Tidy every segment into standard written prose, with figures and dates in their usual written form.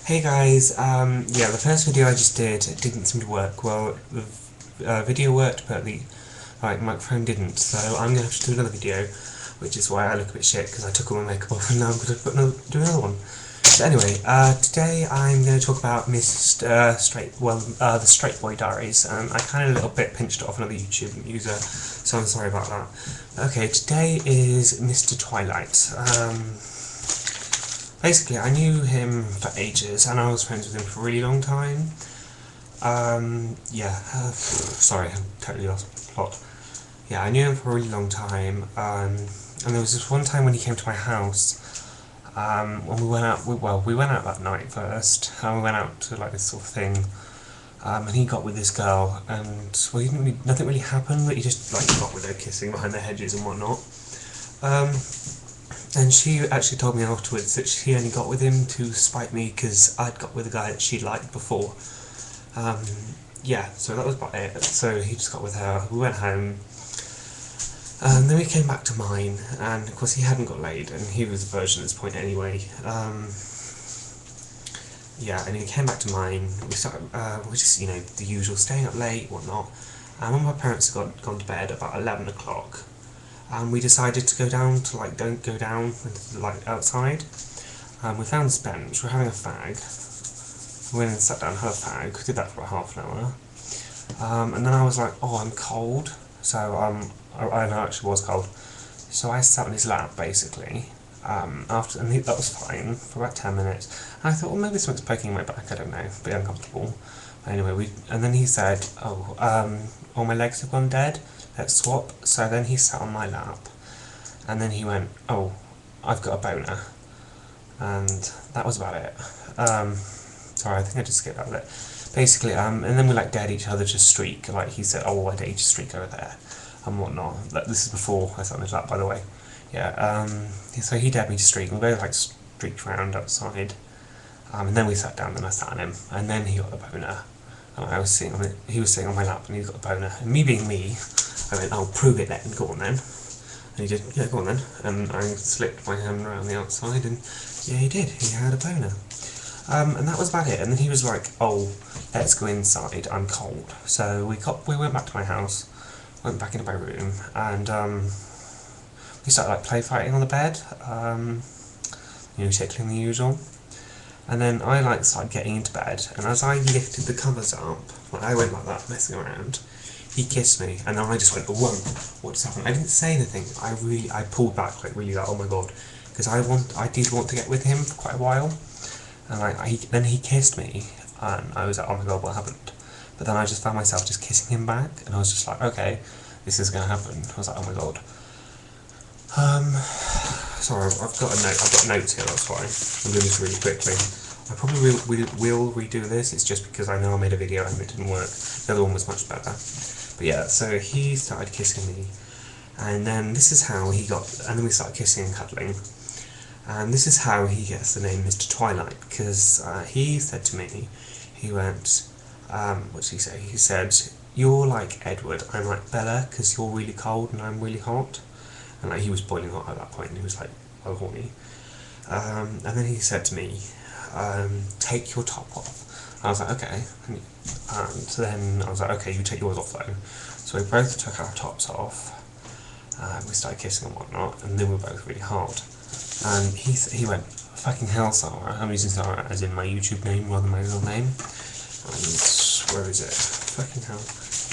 Hey guys, yeah, the first video I just did didn't seem to work. Well, the video worked, but the microphone didn't, so I'm going to have to do another video, which is why I look a bit shit, because I took all my makeup off and now I'm going to do another one. So anyway, today I'm going to talk about Mr. Staight, the Staight Boy Diaries. I kind of a little bit pinched off another YouTube user, so I'm sorry about that. Okay, today is Mr. Twilight. Basically, I knew him for ages, and I was friends with him for a really long time. Sorry, I totally lost the plot. Yeah, I knew him for a really long time, and there was this one time when he came to my house, when we went out, we went out that night first, and we went out to like this sort of thing, and he got with this girl, and, well, nothing really happened, but he just, like, got with her kissing behind the hedges and whatnot. And she actually told me afterwards that she only got with him to spite me because I'd got with a guy that she liked before. Yeah, so that was about it. So he just got with her, we went home, and then we came back to mine, and of course he hadn't got laid, and he was a virgin at this point anyway. Yeah, and he came back to mine, we started, we just, the usual, staying up late, whatnot, and when my parents had gone to bed about 11 o'clock, and we decided to go down to, don't go down into the light outside. We found this bench, we were having a fag. We went and sat down, had a fag, did that for about half an hour. And then I was like, oh, I'm cold. So, I actually was cold. So I sat on his lap, basically. That was fine, for about 10 minutes. And I thought, well, maybe something's poking my back, I don't know, a bit uncomfortable. But anyway, and then he said, oh, all my legs have gone dead. Let's swap. So then he sat on my lap, and then he went, oh, I've got a boner, and that was about it. Sorry, I think I just skipped that bit. Basically, and then we dared each other to streak, he said, oh, well, I dare you to streak over there, and whatnot. This is before I sat on his lap, by the way. Yeah, so he dared me to streak, and we both streaked around outside, and then we sat down, and I sat on him, and then he got the boner, and I was sitting on it, he was sitting on my lap, and he got the boner, and me being me, I went, oh, prove it then, go on then. And he did, yeah, go on then. And I slipped my hand around the outside, and yeah, he did, he had a boner. And that was about it. And then he was like, oh, let's go inside, I'm cold. So we went back to my house, went back into my room, and we started play fighting on the bed, tickling the usual. And then I started getting into bed, and as I lifted the covers up, I went like that, messing around, he kissed me, and then I just went, whoa, what just happened? I didn't say anything. I pulled back, really, oh my god, because I did want to get with him for quite a while, and then he kissed me, and I was like, oh my god, what happened? But then I just found myself just kissing him back, and I was just like, okay, this is gonna happen. I was like, oh my god. Sorry, I've got notes here, that's why. I'm doing this really quickly. I probably will redo this, it's just because I know I made a video and it didn't work. The other one was much better. But yeah, so he started kissing me, and then this is how he got, and then we started kissing and cuddling, and this is how he gets the name Mr. Twilight, because he said to me, he went, what did he say? He said, you're like Edward, I'm like Bella, because you're really cold and I'm really hot, and he was boiling hot at that point, and he was well horny, and then he said to me, take your top off. I was like, okay, and then I was like, okay, you take yours off though. So we both took our tops off, we started kissing and whatnot, and then we were both really hard. And he went, fucking hell, Sarah. I'm using Sarah as in my YouTube name rather than my real name. And where is it? Fucking hell.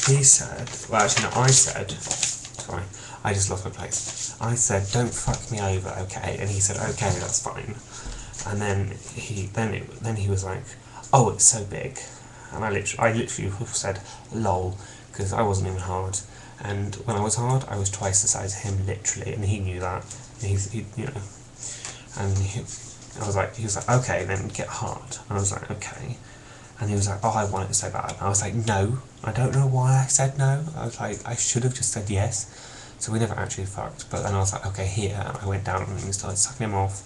He said, well actually no, I said, sorry, I just lost my place. I said, don't fuck me over, okay? And he said, okay, that's fine. And then he was like, oh, it's so big. And I literally said, lol, because I wasn't even hard. And when I was hard, I was twice the size of him, literally, and he knew that. And he was like, okay, then get hard. And I was like, okay. And he was like, oh, I want it so bad. And I was like, no. I don't know why I said no. I was like, I should have just said yes. So we never actually fucked. But then I was like, okay, here. And I went down on him and started sucking him off.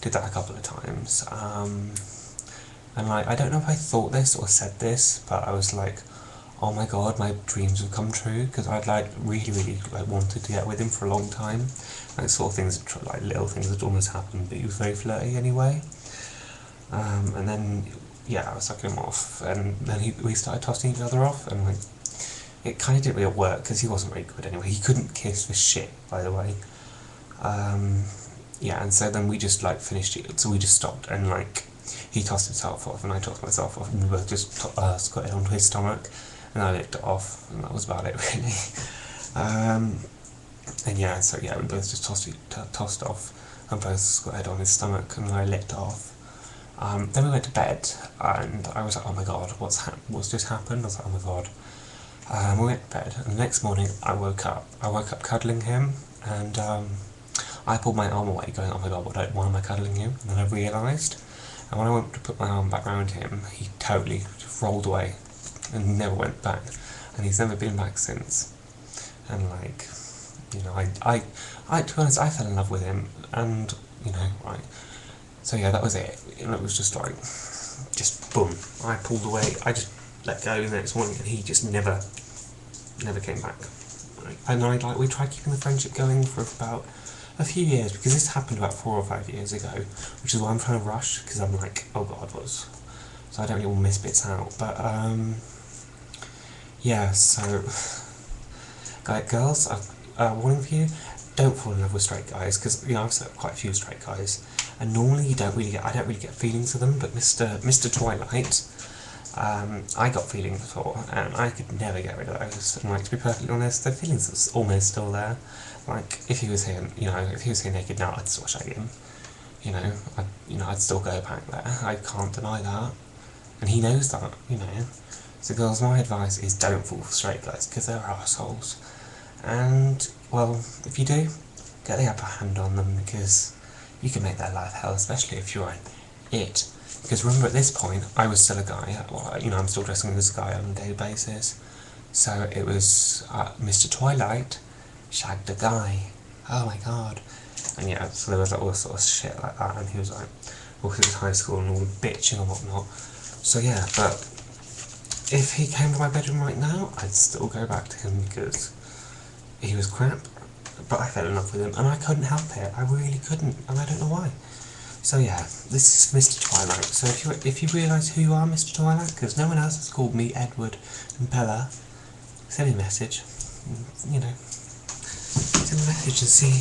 Did that a couple of times. And I don't know if I thought this or said this, but I was like, oh my god, my dreams have come true, because I'd really wanted to get with him for a long time. Sort of things, little things that almost happened, but he was very flirty anyway. And then, yeah, I was sucking him off, and then we started tossing each other off, and like, it kind of didn't really work, because he wasn't very good anyway. He couldn't kiss for shit, by the way. Yeah, and so then we just like finished it, so we just stopped, and like, he tossed himself off, and I tossed myself off, and we both just squatted onto his stomach, and I licked it off, and that was about it, really. And yeah, so yeah, we both just tossed off, and both squatted on his stomach, and I licked it off. Then we went to bed, and I was like, oh my god, what's just happened? I was like, oh my god. We went to bed, and the next morning I woke up cuddling him, and I pulled my arm away going, oh my god, why am I cuddling him? And then I realised, and when I went to put my arm back around him, he totally just rolled away, and never went back, and he's never been back since. And like, you know, to be honest, I fell in love with him, and, you know, right, so yeah, that was it, and it was just like, just boom, I pulled away, I just let go the next morning, and he just never came back. And we tried keeping the friendship going for about a few years, because this happened about 4 or 5 years ago, which is why I'm trying to rush, because I'm like, oh god, so I don't really want to miss bits out, but yeah, so, girls, warning for you, don't fall in love with straight guys, because, you know, I've met quite a few straight guys, and normally I don't really get feelings for them, but Mr. Twilight, I got feelings for, and I could never get rid of those, and like, to be perfectly honest, the feelings are almost still there. Like, if he was here, you know, if he was here naked now, I'd still shag him, you know, I'd still go back there, I can't deny that, and he knows that, you know. So girls, my advice is don't fall for straight guys, because they're assholes, and, well, if you do, get the upper hand on them, because you can make their life hell, especially if you're it. Because remember, at this point, I was still a guy, well, you know, I'm still dressing as a guy on a daily basis, so it was Mr. Twilight shagged a guy, oh my god, and yeah, so there was like all sort of shit like that, and he was like, well, because it was high school and all the bitching and whatnot, so yeah, but if he came to my bedroom right now, I'd still go back to him, because he was crap, but I fell in love with him, and I couldn't help it, I really couldn't, and I don't know why. So yeah, this is Mr. Twilight, so if you realise who you are, Mr. Twilight, because no one else has called me Edward and Bella, send me a message, you know, send me a message and see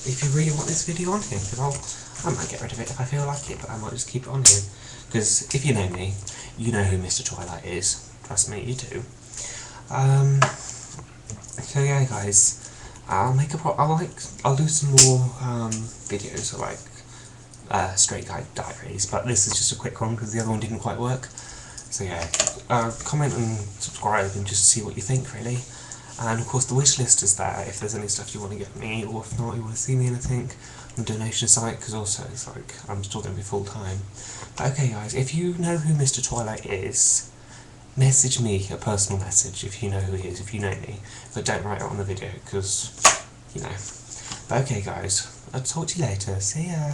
if you really want this video on here, because I might get rid of it if I feel like it, but I might just keep it on here, because if you know me, you know who Mr. Twilight is, trust me, you do. So yeah guys, I'll do some more videos, like, Straight Guy Diaries, but this is just a quick one because the other one didn't quite work. So yeah, comment and subscribe and just see what you think, really. And of course the wish list is there if there's any stuff you want to get me, or if not, you want to see me anything on the donation site, because also it's like, I'm still going to be full time. But okay guys, if you know who Mr. Twilight is, message me a personal message if you know who he is, if you know me, but don't write it on the video, because, you know. But okay guys, I'll talk to you later, see ya!